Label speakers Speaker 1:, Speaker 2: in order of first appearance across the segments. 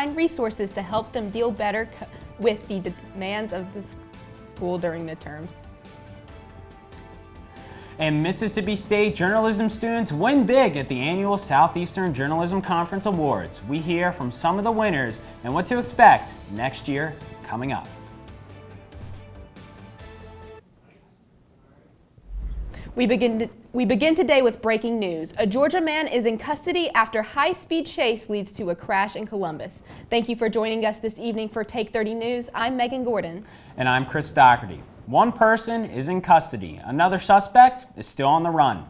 Speaker 1: find resources to help them deal better with the demands of the school during midterms.
Speaker 2: And Mississippi State journalism students win big at the annual Southeastern Journalism Conference Awards. We hear from some of the winners and what to expect next year coming up.
Speaker 1: We begin today with breaking news. A Georgia man is in custody after high-speed chase leads to a crash in Columbus. Thank you for joining us this evening for Take 30 News. I'm Megan Gordon.
Speaker 2: And I'm Chris Dougherty. One person is in custody. Another suspect is still on the run.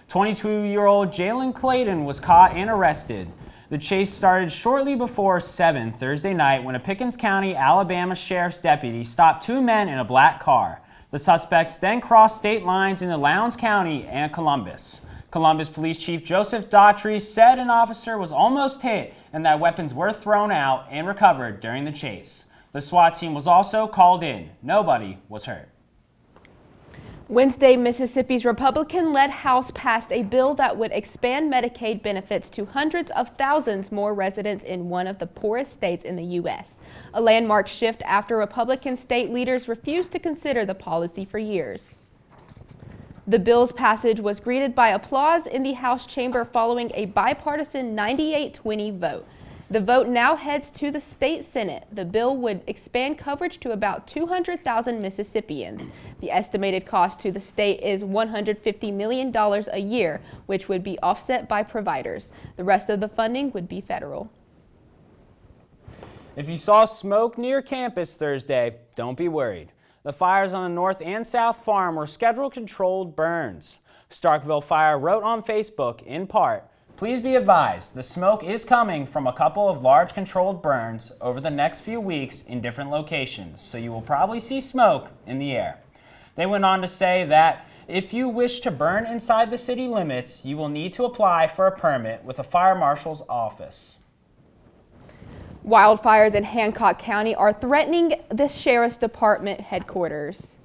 Speaker 2: 22-year-old Jalen Clayton was caught and arrested. The chase started shortly before 7 Thursday night when a Pickens County, Alabama sheriff's deputy stopped two men in a black car. The suspects then crossed state lines into Lowndes County and Columbus. Columbus Police Chief Joseph Dougherty said an officer was almost hit and that weapons were thrown out and recovered during the chase. The SWAT team was also called in. Nobody was hurt.
Speaker 1: Wednesday, Mississippi's Republican-led House passed a bill that would expand Medicaid benefits to hundreds of thousands more residents in one of the poorest states in the U.S. A landmark shift after Republican state leaders refused to consider the policy for years. The bill's passage was greeted by applause in the House chamber following a bipartisan 98-20 vote. The vote now heads to the state Senate. The bill would expand coverage to about 200,000 Mississippians. The estimated cost to the state is $150 million a year, which would be offset by providers. The rest of the funding would be federal.
Speaker 2: If you saw smoke near campus Thursday, don't be worried. The fires on the North and South Farm were scheduled controlled burns. Starkville Fire wrote on Facebook, in part, "Please be advised, the smoke is coming from a couple of large controlled burns over the next few weeks in different locations, so you will probably see smoke in the air." They went on to say that if you wish to burn inside the city limits, you will need to apply for a permit with a fire marshal's office.
Speaker 1: Wildfires in Hancock County are threatening the Sheriff's Department headquarters.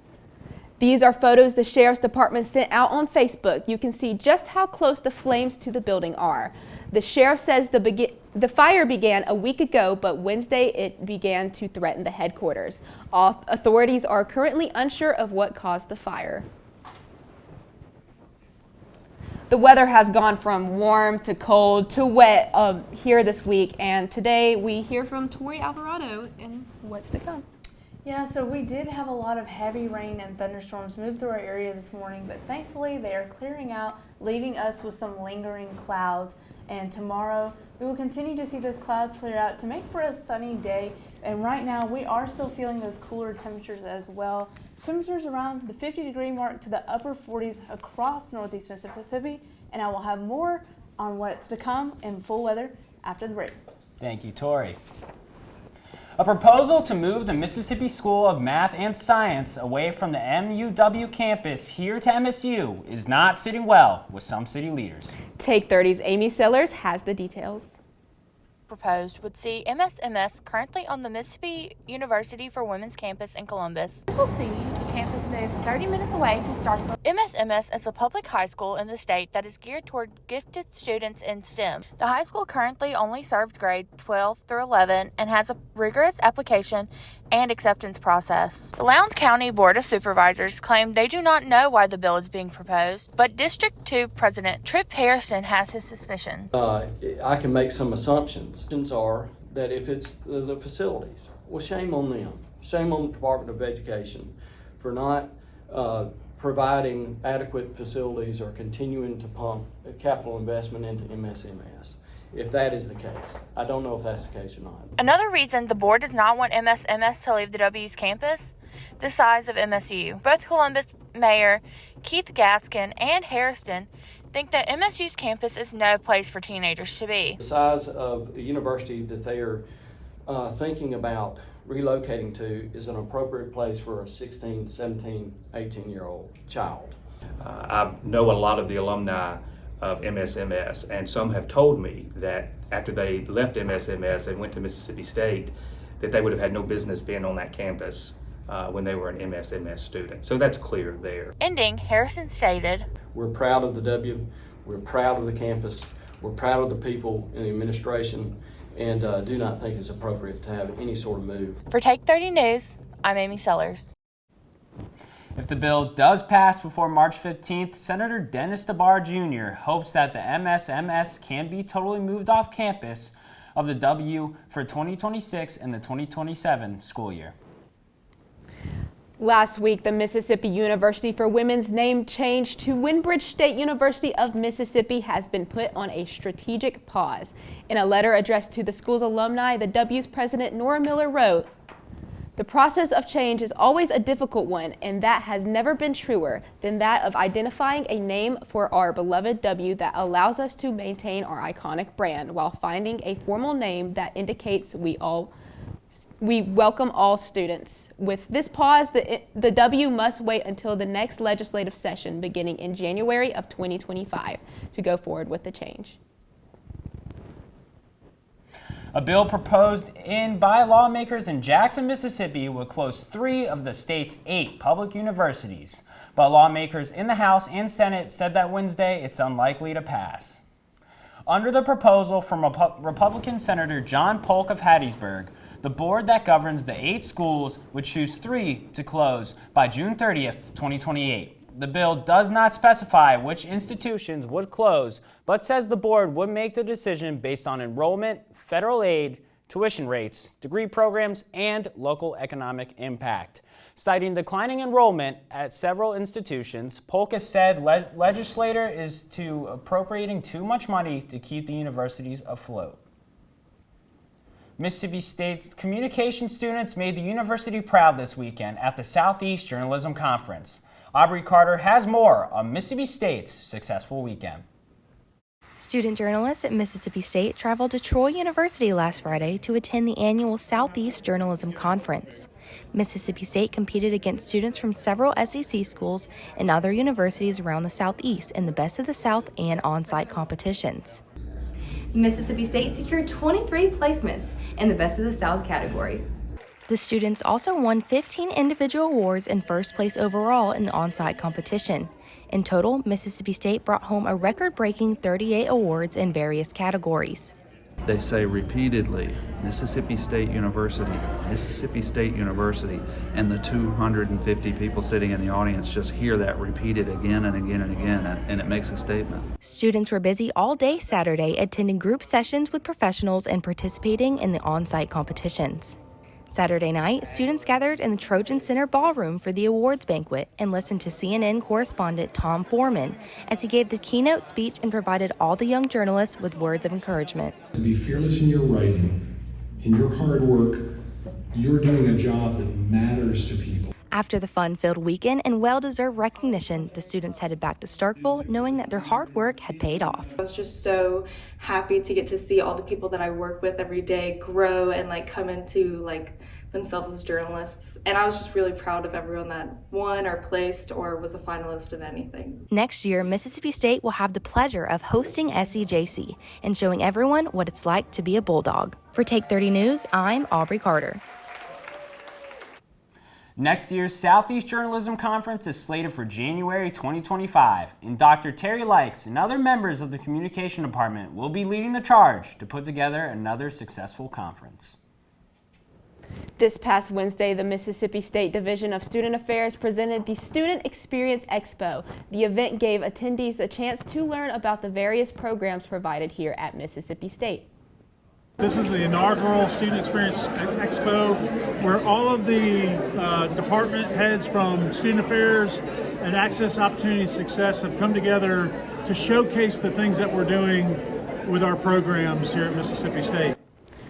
Speaker 1: These are photos the Sheriff's Department sent out on Facebook. You can see just how close the flames to the building are. The sheriff says the fire began a week ago, but Wednesday it began to threaten the headquarters. All authorities are currently unsure of what caused the fire. The weather has gone from warm to cold to wet here this week, and today we hear from Tori Alvarado and what's to come.
Speaker 3: Yeah, so we did have a lot of heavy rain and thunderstorms move through our area this morning, but thankfully they are clearing out, leaving us with some lingering clouds. And tomorrow we will continue to see those clouds clear out to make for a sunny day. And right now we are still feeling those cooler temperatures as well. Temperatures around the 50-degree mark to the upper 40s across northeast Mississippi. And I will have more on what's to come in full weather after the break.
Speaker 2: Thank you, Tori. A proposal to move the Mississippi School of Math and Science away from the MUW campus here to MSU is not sitting well with some city leaders.
Speaker 1: Take 30's Amy Sellers has the details.
Speaker 4: Proposed would see MSMS currently on the Mississippi University for Women's campus in Columbus.
Speaker 5: This will see the campus move 30 minutes away to Starkville.
Speaker 4: MSMS is a public high school in the state that is geared toward gifted students in STEM. The high school currently only serves grades 12 through 11 and has a rigorous application and acceptance process. The Lowndes County Board of Supervisors claimed they do not know why the bill is being proposed, but District 2 President Tripp Harrison has his suspicion.
Speaker 6: I can make some assumptions. Are that if it's the facilities, well, shame on them. Shame on the Department of Education for not providing adequate facilities or continuing to pump capital investment into MSMS. If that is the case, I don't know if that's the case or not.
Speaker 4: Another reason the board does not want MSMS to leave the W's campus, the size of MSU. Both Columbus Mayor Keith Gaskin and Harrison think that MSU's campus is no place for teenagers to be.
Speaker 6: The size of the university that they are thinking about relocating to is an appropriate place for a 16, 17, 18-year-old child.
Speaker 7: I know a lot of the alumni of MSMS, and some have told me that after they left MSMS and went to Mississippi State, that they would have had no business being on that campus when they were an MSMS student. So that's clear there.
Speaker 4: Ending, Harrison stated,
Speaker 6: "We're proud of the W, we're proud of the campus, we're proud of the people in the administration, and do not think it's appropriate to have any sort of move.
Speaker 4: For Take 30 News, I'm Amy Sellers.
Speaker 2: If the bill does pass before March 15th, Senator Dennis DeBar Jr. hopes that the MSMS can be totally moved off campus of the W for 2026 and the 2027 school year.
Speaker 1: Last week, the Mississippi University for Women's name change to Winbridge State University of Mississippi has been put on a strategic pause. In a letter addressed to the school's alumni, the W's president Nora Miller wrote, "The process of change is always a difficult one, and that has never been truer than that of identifying a name for our beloved W that allows us to maintain our iconic brand while finding a formal name that indicates we welcome all students. With this pause, the W must wait until the next legislative session beginning in January of 2025 to go forward with the change."
Speaker 2: A bill proposed by lawmakers in Jackson, Mississippi would close 3 of the state's 8 public universities, but lawmakers in the House and Senate said that Wednesday it's unlikely to pass. Under the proposal from Republican Senator John Polk of Hattiesburg, the board that governs the 8 schools would choose 3 to close by June 30th, 2028. The bill does not specify which institutions would close, but says the board would make the decision based on enrollment, federal aid, tuition rates, degree programs, and local economic impact. Citing declining enrollment at several institutions, Polk has said legislature is appropriating too much money to keep the universities afloat. Mississippi State's communication students made the university proud this weekend at the Southeast Journalism Conference. Aubrey Carter has more on Mississippi State's successful weekend.
Speaker 8: Student journalists at Mississippi State traveled to Troy University last Friday to attend the annual Southeast Journalism Conference. Mississippi State competed against students from several SEC schools and other universities around the Southeast in the Best of the South and on-site competitions.
Speaker 9: Mississippi State secured 23 placements in the Best of the South category.
Speaker 8: The students also won 15 individual awards and first place overall in the on-site competition. In total, Mississippi State brought home a record-breaking 38 awards in various categories.
Speaker 10: They say repeatedly, Mississippi State University, and the 250 people sitting in the audience just hear that repeated again and again and again, and it makes a statement.
Speaker 8: Students were busy all day Saturday attending group sessions with professionals and participating in the on-site competitions. Saturday night, students gathered in the Trojan Center ballroom for the awards banquet and listened to CNN correspondent Tom Foreman as he gave the keynote speech and provided all the young journalists with words of encouragement.
Speaker 11: To be fearless in your writing, in your hard work, you're doing a job that matters to people.
Speaker 8: After the fun-filled weekend and well-deserved recognition, the students headed back to Starkville knowing that their hard work had paid off.
Speaker 12: I was just so happy to get to see all the people that I work with every day grow and come into themselves as journalists. And I was just really proud of everyone that won or placed or was a finalist in anything.
Speaker 8: Next year, Mississippi State will have the pleasure of hosting SEJC and showing everyone what it's like to be a Bulldog. For Take 30 News, I'm Aubrey Carter.
Speaker 2: Next year's Southeast Journalism Conference is slated for January 2025, and Dr. Terry Likes and other members of the Communication Department will be leading the charge to put together another successful conference.
Speaker 1: This past Wednesday, the Mississippi State Division of Student Affairs presented the Student Experience Expo. The event gave attendees a chance to learn about the various programs provided here at Mississippi State.
Speaker 13: This is the inaugural Student Experience Expo, where all of the department heads from Student Affairs and Access, Opportunity, Success have come together to showcase the things that we're doing with our programs here at Mississippi State.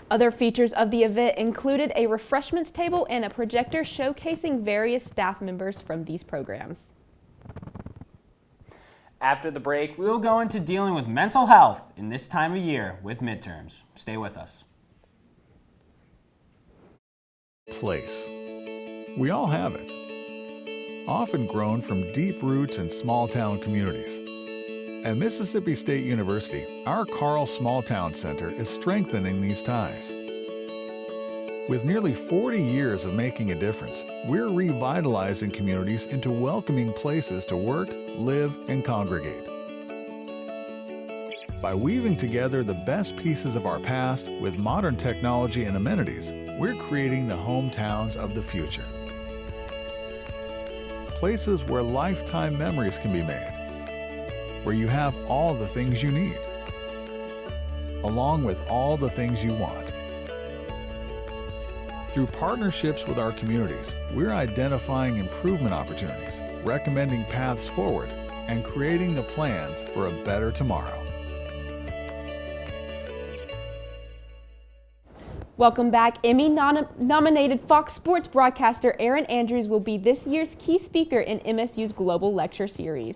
Speaker 1: Other features of the event included a refreshments table and a projector showcasing various staff members from these programs.
Speaker 2: After the break, we will go into dealing with mental health in this time of year with midterms. Stay with us.
Speaker 14: Place. We all have it. Often grown from deep roots in small-town communities. At Mississippi State University, our Carl Small Town Center is strengthening these ties. With nearly 40 years of making a difference, we're revitalizing communities into welcoming places to work, live, and congregate. By weaving together the best pieces of our past with modern technology and amenities, we're creating the hometowns of the future. Places where lifetime memories can be made, where you have all the things you need, along with all the things you want. Through partnerships with our communities, we're identifying improvement opportunities, recommending paths forward, and creating the plans for a better tomorrow.
Speaker 1: Welcome back. Emmy-nominated Fox Sports broadcaster Erin Andrews will be this year's key speaker in MSU's Global Lecture Series.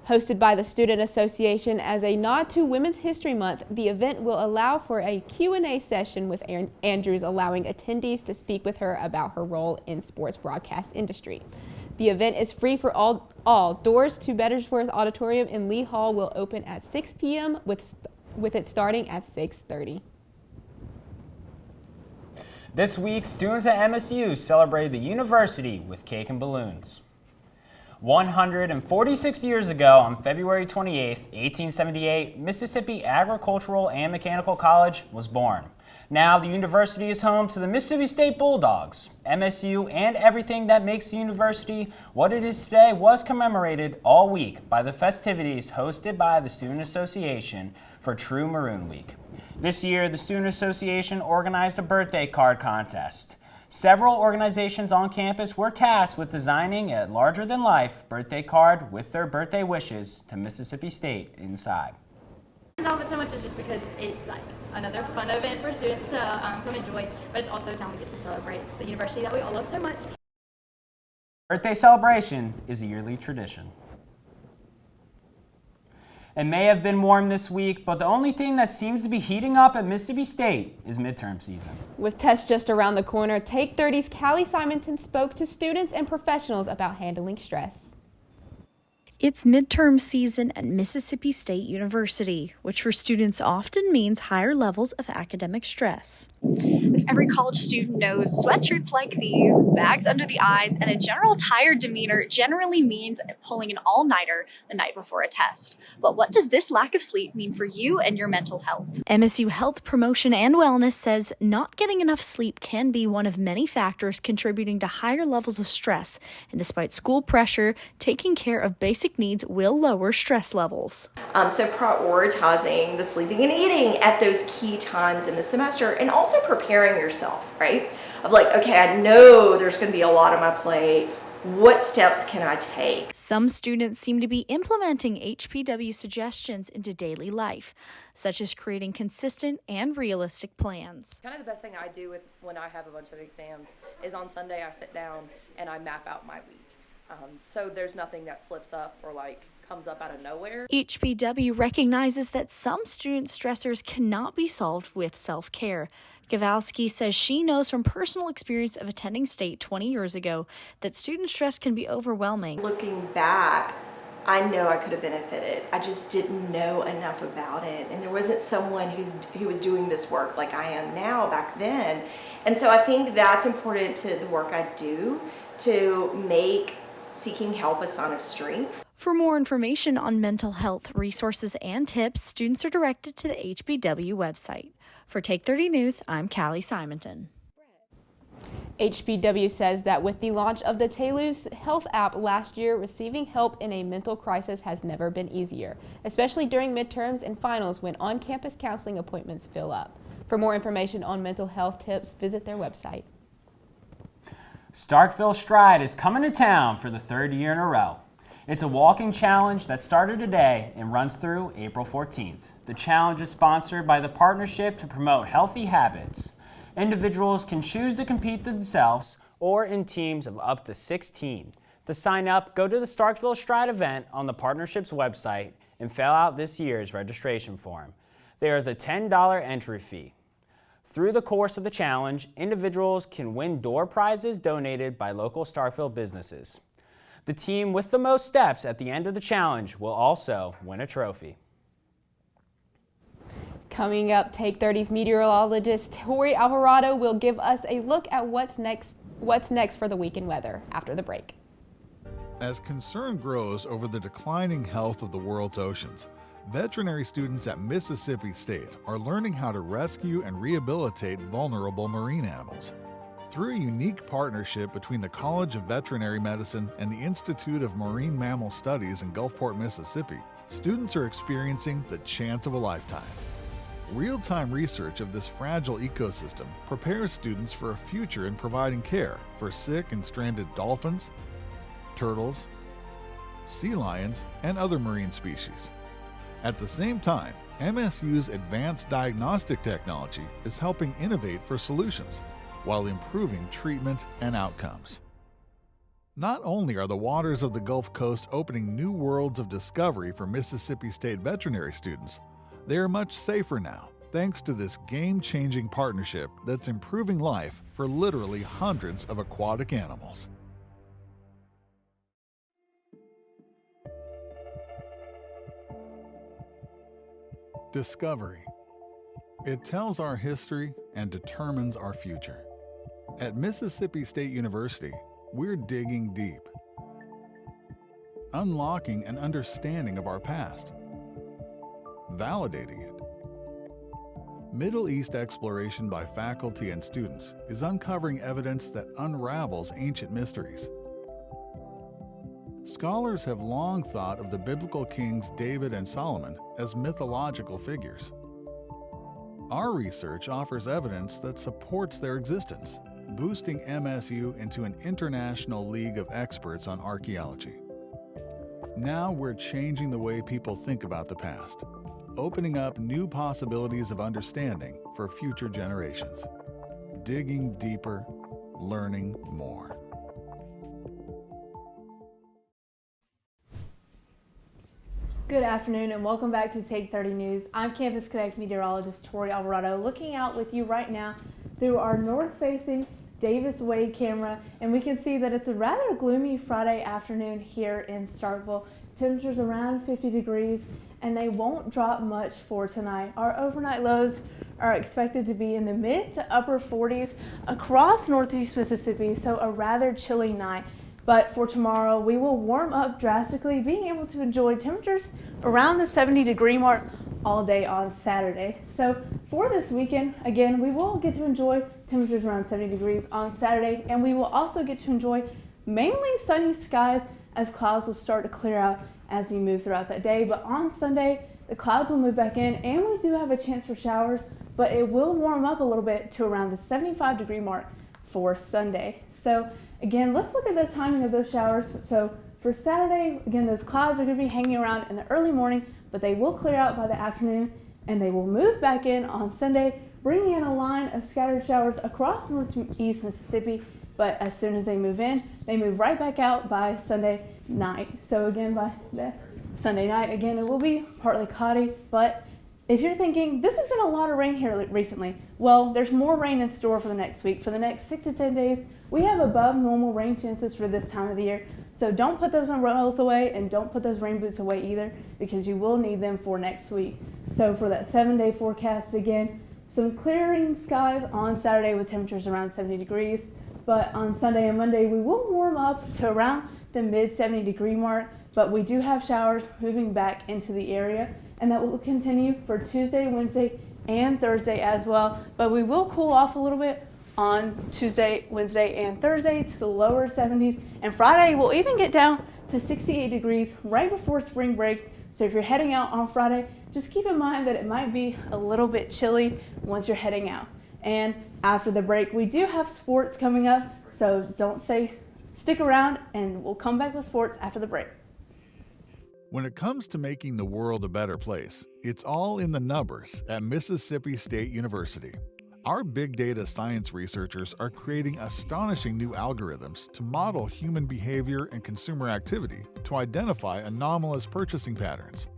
Speaker 1: Hosted by the Student Association as a nod to Women's History Month, the event will allow for a Q&A session with Erin Andrews, allowing attendees to speak with her about her role in sports broadcast industry. The event is free for all. Doors to Bettersworth Auditorium in Lee Hall will open at 6 p.m. with it starting at 6:30.
Speaker 2: This week, students at MSU celebrated the university with cake and balloons. 146 years ago, on February 28, 1878, Mississippi Agricultural and Mechanical College was born. Now, the university is home to the Mississippi State Bulldogs. MSU and everything that makes the university what it is today was commemorated all week by the festivities hosted by the Student Association for True Maroon Week. This year, the Student Association organized a birthday card contest. Several organizations on campus were tasked with designing a larger-than-life birthday card with their birthday wishes to Mississippi State inside.
Speaker 15: I love it so much is just because it's like another fun event for students to come enjoy, but it's also a time we get to celebrate the university that we all love so much.
Speaker 2: Birthday celebration is a yearly tradition. It may have been warm this week, but the only thing that seems to be heating up at Mississippi State is midterm season.
Speaker 1: With tests just around the corner, Take 30's Callie Simonton spoke to students and professionals about handling stress.
Speaker 16: It's midterm season at Mississippi State University, which for students often means higher levels of academic stress.
Speaker 17: As every college student knows, sweatshirts like these, bags under the eyes, and a general tired demeanor generally means pulling an all-nighter the night before a test. But what does this lack of sleep mean for you and your mental health?
Speaker 16: MSU Health Promotion and Wellness says not getting enough sleep can be one of many factors contributing to higher levels of stress, and despite school pressure, taking care of basic needs will lower stress levels.
Speaker 18: So prioritizing the sleeping and eating at those key times in the semester, and also preparing yourself, right? Of like, okay, I know there's going to be a lot on my plate. What steps can I take?
Speaker 16: Some students seem to be implementing HPW suggestions into daily life, such as creating consistent and realistic plans.
Speaker 19: Kind of the best thing I do when I have a bunch of exams is on Sunday I sit down and I map out my week. So there's nothing that slips up or like comes up out of nowhere.
Speaker 16: HPW recognizes that some student stressors cannot be solved with self-care. Gavalski says she knows from personal experience of attending state 20 years ago that student stress can be overwhelming.
Speaker 18: Looking back, I know I could have benefited. I just didn't know enough about it. And there wasn't someone who was doing this work like I am now back then. And so I think that's important to the work I do, to make seeking help a sign of strength.
Speaker 16: For more information on mental health resources and tips, students are directed to the HPW website. For Take 30 News, I'm Callie Simonton.
Speaker 1: HPW says that with the launch of the Taylor's Health app last year, receiving help in a mental crisis has never been easier, especially during midterms and finals when on-campus counseling appointments fill up. For more information on mental health tips, visit their website.
Speaker 2: Starkville Stride is coming to town for the third year in a row. It's a walking challenge that started today and runs through April 14th. The challenge is sponsored by the Partnership to Promote Healthy Habits. Individuals can choose to compete themselves or in teams of up to 16. To sign up, go to the Starkville Stride event on the Partnership's website and fill out this year's registration form. There is a $10 entry fee. Through the course of the challenge, individuals can win door prizes donated by local Starkville businesses. The team with the most steps at the end of the challenge will also win a trophy.
Speaker 1: Coming up, Take 30's meteorologist Tori Alvarado will give us a look at what's next for the weekend weather after the break.
Speaker 14: As concern grows over the declining health of the world's oceans, Veterinary students at Mississippi State are learning how to rescue and rehabilitate vulnerable marine animals. Through a unique partnership between the College of Veterinary Medicine and the Institute of Marine Mammal Studies in Gulfport, Mississippi, students are experiencing the chance of a lifetime. Real-time research of this fragile ecosystem prepares students for a future in providing care for sick and stranded dolphins, turtles, sea lions, and other marine species. At the same time, MSU's advanced diagnostic technology is helping innovate for solutions while improving treatment and outcomes. Not only are the waters of the Gulf Coast opening new worlds of discovery for Mississippi State veterinary students, they are much safer now thanks to this game-changing partnership that's improving life for literally hundreds of aquatic animals. Discovery. It tells our history and determines our future. At Mississippi State University, we're digging deep, unlocking an understanding of our past, validating it. Middle East exploration by faculty and students is uncovering evidence that unravels ancient mysteries. Scholars have long thought of the biblical kings David and Solomon as mythological figures. Our research offers evidence that supports their existence, boosting MSU into an international league of experts on archaeology. Now we're changing the way people think about the past, opening up new possibilities of understanding for future generations. Digging deeper, learning more.
Speaker 3: Good afternoon and welcome back to Take 30 News. I'm Campus Connect meteorologist Tori Alvarado, looking out with you right now through our north-facing Davis Wade camera, and we can see that it's a rather gloomy Friday afternoon here in Starkville. Temperatures around 50 degrees and they won't drop much for tonight. Our overnight lows are expected to be in the mid to upper 40s across northeast Mississippi, so a rather chilly night. But for tomorrow, we will warm up drastically, being able to enjoy temperatures around the 70-degree mark all day on Saturday. So for this weekend, again, we will get to enjoy temperatures around 70 degrees on Saturday, and we will also get to enjoy mainly sunny skies as clouds will start to clear out as we move throughout that day. But on Sunday, the clouds will move back in, and we do have a chance for showers, but it will warm up a little bit to around the 75-degree mark for Sunday. So again, let's look at the timing of those showers. So for Saturday, again, those clouds are going to be hanging around in the early morning, but they will clear out by the afternoon, and they will move back in on Sunday, bringing in a line of scattered showers across northeast Mississippi. But as soon as they move in, they move right back out by Sunday night. So again, by the Sunday night, again, it will be partly cloudy. But if you're thinking, this has been a lot of rain here recently, well, there's more rain in store for the next week. For the next 6 to 10 days, we have above normal rain chances for this time of the year. So don't put those umbrellas away, and don't put those rain boots away either, because you will need them for next week. So for that 7-day forecast, again, some clearing skies on Saturday with temperatures around 70 degrees. But on Sunday and Monday, we will warm up to around the mid 70-degree mark, but we do have showers moving back into the area, and that will continue for Tuesday, Wednesday, and Thursday as well. But we will cool off a little bit on Tuesday, Wednesday, and Thursday to the lower 70s, and Friday will even get down to 68 degrees right before spring break. So if you're heading out on Friday, just keep in mind that it might be a little bit chilly once you're heading out. And after the break, we do have sports coming up, so stick around, and we'll come back with sports after the break.
Speaker 14: When it comes to making the world a better place, it's all in the numbers at Mississippi State University. Our big data science researchers are creating astonishing new algorithms to model human behavior and consumer activity to identify anomalous purchasing patterns.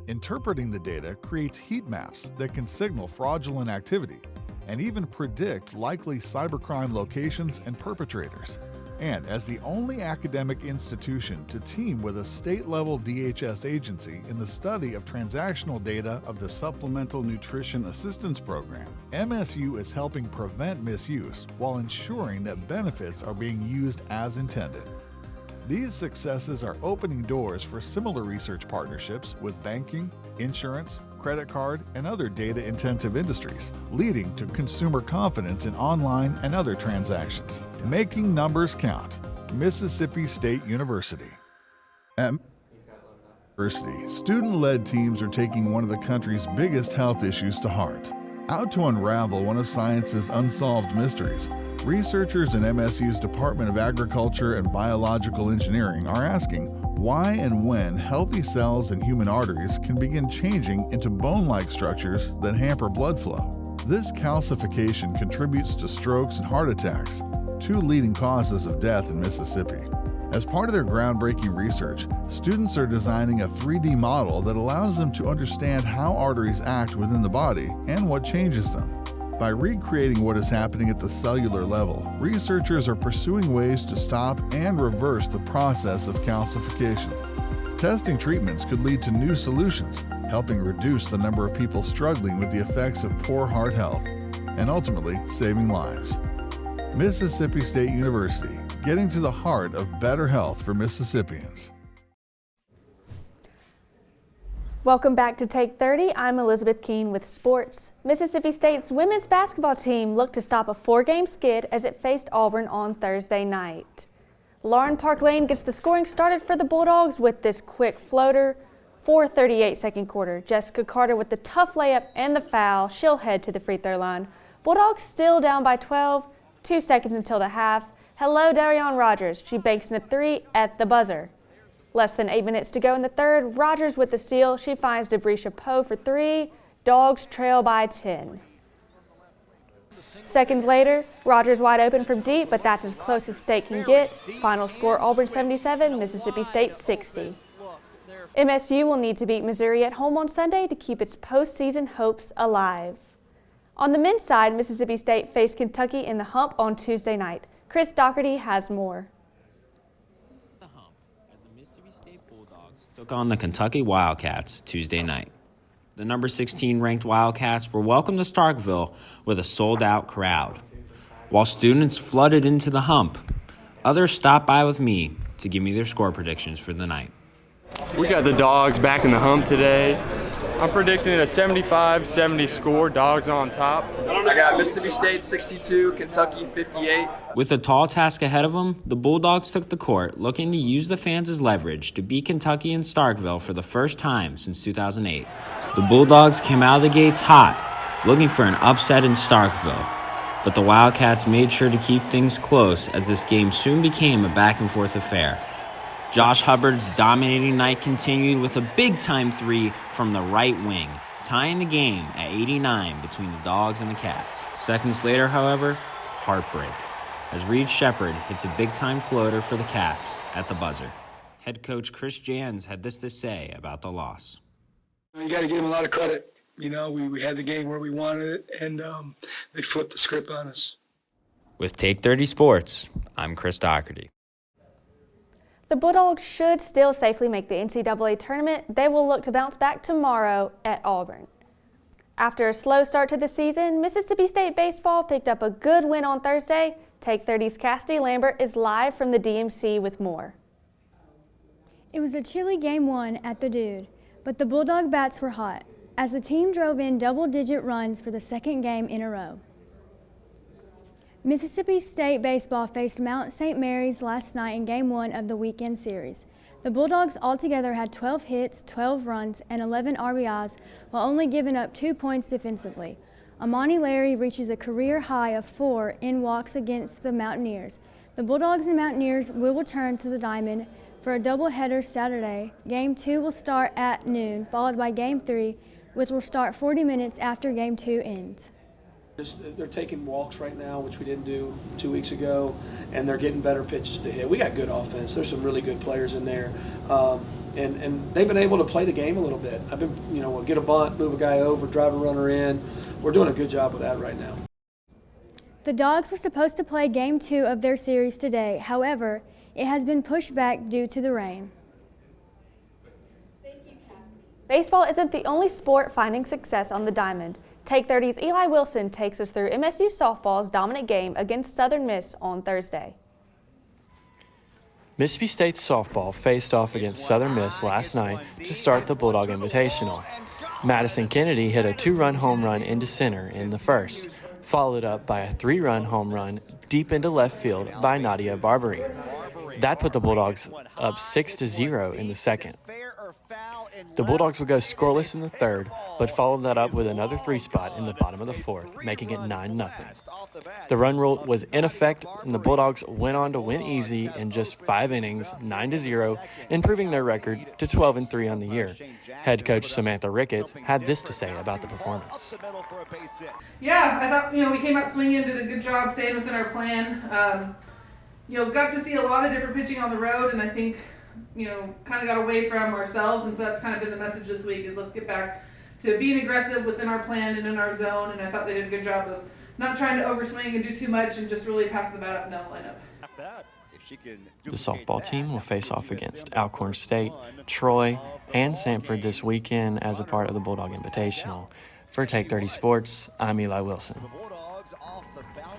Speaker 14: Interpreting the data creates heat maps that can signal fraudulent activity and even predict likely cybercrime locations and perpetrators. And as the only academic institution to team with a state-level DHS agency in the study of transactional data of the Supplemental Nutrition Assistance Program, MSU is helping prevent misuse while ensuring that benefits are being used as intended. These successes are opening doors for similar research partnerships with banking, insurance, credit card, and other data-intensive industries, leading to consumer confidence in online and other transactions. Making numbers count. Mississippi State University. At University, student-led teams are taking one of the country's biggest health issues to heart. Out to unravel one of science's unsolved mysteries, researchers in MSU's Department of Agriculture and Biological Engineering are asking why and when healthy cells in human arteries can begin changing into bone-like structures that hamper blood flow. This calcification contributes to strokes and heart attacks, two leading causes of death in Mississippi. As part of their groundbreaking research, students are designing a 3D model that allows them to understand how arteries act within the body and what changes them. By recreating what is happening at the cellular level, researchers are pursuing ways to stop and reverse the process of calcification. Testing treatments could lead to new solutions, helping reduce the number of people struggling with the effects of poor heart health, and ultimately saving lives. Mississippi State University, getting to the heart of better health for Mississippians.
Speaker 16: Welcome back to Take 30. I'm Elizabeth Keene with sports. Mississippi State's women's basketball team looked to stop a 4-game skid as it faced Auburn on Thursday night. Lauren Park Lane gets the scoring started for the Bulldogs with this quick floater. 4:38 second quarter. Jessica Carter with the tough layup and the foul. She'll head to the free throw line. Bulldogs still down by 12. 2 seconds until the half. Hello, Darion Rogers. She banks in a 3 at the buzzer. Less than 8 minutes to go in the third. Rogers with the steal. She finds Debrisha Poe for 3. Dogs trail by 10. Seconds later, Rogers wide open from deep, but that's as close as State can get. Final score, Auburn 77, Mississippi State 60. MSU will need to beat Missouri at home on Sunday to keep its postseason hopes alive. On the men's side, Mississippi State faced Kentucky in the Hump on Tuesday night. Chris Dougherty has more.
Speaker 2: Took on the Kentucky Wildcats Tuesday night. The number 16 ranked Wildcats were welcomed to Starkville with a sold-out crowd. While students flooded into the Hump, others stopped by with me to give me their score predictions for the night.
Speaker 20: We got the Dogs back in the Hump today. I'm predicting a 75-70 score, Dogs on top.
Speaker 21: I got Mississippi State 62, Kentucky 58.
Speaker 2: With a tall task ahead of them, the Bulldogs took the court, looking to use the fans as leverage to beat Kentucky in Starkville for the first time since 2008. The Bulldogs came out of the gates hot, looking for an upset in Starkville, but the Wildcats made sure to keep things close as this game soon became a back-and-forth affair. Josh Hubbard's dominating night continued with a big-time 3 from the right wing, tying the game at 89 between the Dogs and the Cats. Seconds later, however, heartbreak, as Reed Shepard hits a big-time floater for the Cats at the buzzer. Head coach Chris Jans had this to say about the loss.
Speaker 22: You got to give them a lot of credit. You know, we had the game where we wanted it, and they flipped the script on us.
Speaker 2: With Take 30 Sports, I'm Chris Dougherty.
Speaker 16: The Bulldogs should still safely make the NCAA tournament. They will look to bounce back tomorrow at Auburn. After a slow start to the season, Mississippi State baseball picked up a good win on Thursday. Take 30's Cassidy Lambert is live from the DMC with more.
Speaker 23: It was a chilly Game 1 at the Dude, but the Bulldog bats were hot as the team drove in double-digit runs for the second game in a row. Mississippi State baseball faced Mount St. Mary's last night in Game 1 of the weekend series. The Bulldogs altogether had 12 hits, 12 runs, and 11 RBIs while only giving up 2 points defensively. Amani Larry reaches a career high of 4 in walks against the Mountaineers. The Bulldogs and Mountaineers will return to the Diamond for a doubleheader Saturday. Game 2 will start at noon, followed by Game 3, which will start 40 minutes after Game 2 ends.
Speaker 24: They're taking walks right now, which we didn't do 2 weeks ago, and they're getting better pitches to hit. We got good offense. There's some really good players in there, and they've been able to play the game a little bit. I've been, we'll get a bunt, move a guy over, drive a runner in. We're doing a good job with that right now.
Speaker 23: The Dogs were supposed to play Game 2 of their series today. However, it has been pushed back due to the rain.
Speaker 16: Baseball isn't the only sport finding success on the Diamond. Take 30's Eli Wilson takes us through MSU softball's dominant game against Southern Miss on Thursday.
Speaker 4: Mississippi State softball faced off against Southern Miss last night to start the Bulldog Invitational. Madison Kennedy hit a 2-run home run into center in the first, followed up by a 3-run home run deep into left field by Nadia Barbary. That put the Bulldogs up 6-0 in the second. The Bulldogs would go scoreless in the third, but followed that up with another 3-spot in the bottom of the fourth, making it 9-0. The run rule was in effect, and the Bulldogs went on to win easy in just 5 innings, 9-0, improving their record to 12-3 on the year. Head coach Samantha Ricketts had this to say about the performance.
Speaker 5: Yeah, I thought, we came out swinging, did a good job staying within our plan. Got to see a lot of different pitching on the road, and I think, kind of got away from ourselves, and so that's kind of been the message this week is let's get back to being aggressive within our plan and in our zone, and I thought they did a good job of not trying to overswing and do too much and just really pass the bat up and down the lineup.
Speaker 4: The softball team will face off against Alcorn State, Troy, and Sanford this weekend as a part of the Bulldog Invitational. For Take 30 Sports, I'm Eli Wilson.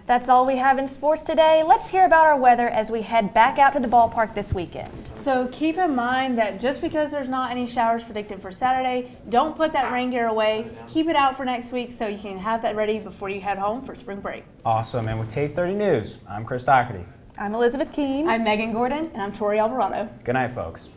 Speaker 6: That's all we have in sports today. Let's hear about our weather as we head back out to the ballpark this weekend.
Speaker 3: So keep in mind that just because there's not any showers predicted for Saturday, don't put that rain gear away. Keep it out for next week so you can have that ready before you head home for spring break.
Speaker 2: Awesome, and with Take 30 News, I'm Chris Dougherty.
Speaker 6: I'm Elizabeth Keene.
Speaker 1: I'm Megan Gordon.
Speaker 3: And I'm Tori Alvarado.
Speaker 2: Good night, folks.